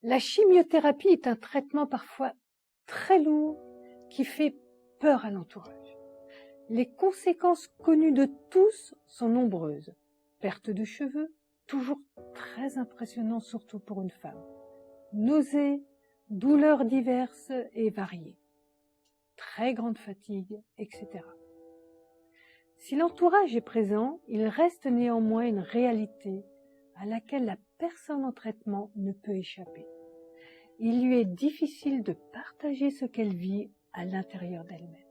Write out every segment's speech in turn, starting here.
La chimiothérapie est un traitement parfois très lourd qui fait peur à l'entourage. Les conséquences connues de tous sont nombreuses. Perte de cheveux, toujours très impressionnant surtout pour une femme. Nausées, douleurs diverses et variées. Très grande fatigue, etc. Si l'entourage est présent, il reste néanmoins une réalité à laquelle la personne en traitement ne peut échapper. Il lui est difficile de partager ce qu'elle vit à l'intérieur d'elle-même.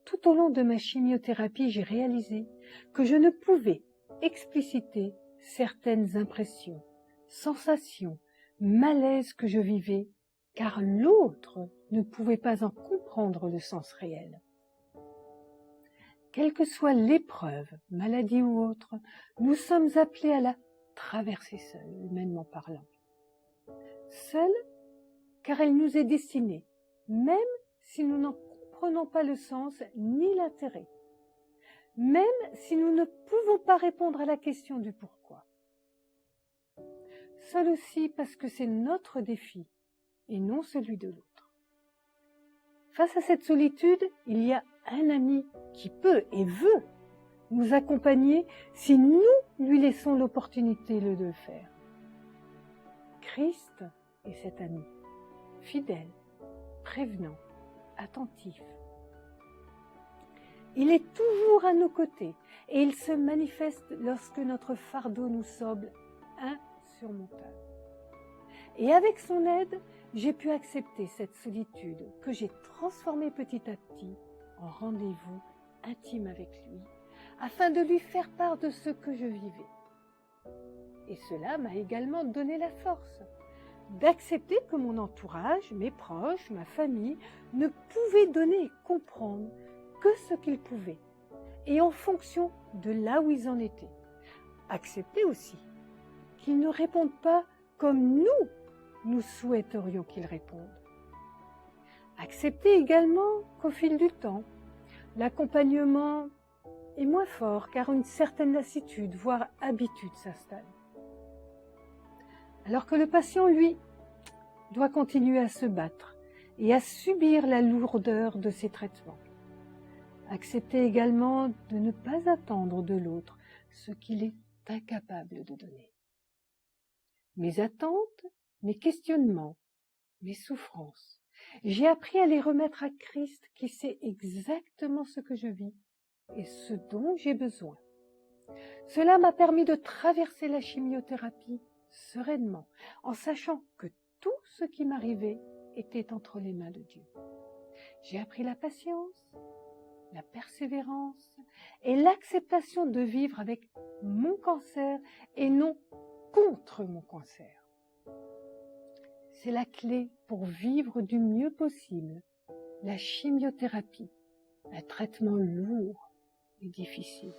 Tout au long de ma chimiothérapie, j'ai réalisé que je ne pouvais expliciter certaines impressions, sensations, malaises que je vivais, car l'autre ne pouvait pas en comprendre le sens réel. Quelle que soit l'épreuve, maladie ou autre, nous sommes appelés à la traverser seuls, humainement parlant. Seul, car elle nous est destinée, même si nous n'en comprenons pas le sens ni l'intérêt, même si nous ne pouvons pas répondre à la question du pourquoi. Seul aussi parce que c'est notre défi et non celui de l'autre. Face à cette solitude, il y a un ami qui peut et veut nous accompagner si nous lui laissons l'opportunité de le faire. Christ est cet ami, fidèle, prévenant, attentif. Il est toujours à nos côtés et il se manifeste lorsque notre fardeau nous semble insurmontable. Et avec son aide, j'ai pu accepter cette solitude que j'ai transformée petit à petit en rendez-vous intime avec lui, afin de lui faire part de ce que je vivais. Et cela m'a également donné la force d'accepter que mon entourage, mes proches, ma famille, ne pouvaient donner et comprendre que ce qu'ils pouvaient, et en fonction de là où ils en étaient. Accepter aussi qu'ils ne répondent pas comme nous souhaiterions qu'ils répondent. Accepter également qu'au fil du temps, l'accompagnement est moins fort car une certaine lassitude, voire habitude s'installe. Alors que le patient, lui, doit continuer à se battre et à subir la lourdeur de ses traitements. Accepter également de ne pas attendre de l'autre ce qu'il est incapable de donner. Mes attentes, mes questionnements, mes souffrances, j'ai appris à les remettre à Christ qui sait exactement ce que je vis et ce dont j'ai besoin. Cela m'a permis de traverser la chimiothérapie sereinement, en sachant que tout ce qui m'arrivait était entre les mains de Dieu. J'ai appris la patience, la persévérance et l'acceptation de vivre avec mon cancer et non contre mon cancer. C'est la clé pour vivre du mieux possible la chimiothérapie, un traitement lourd et difficile.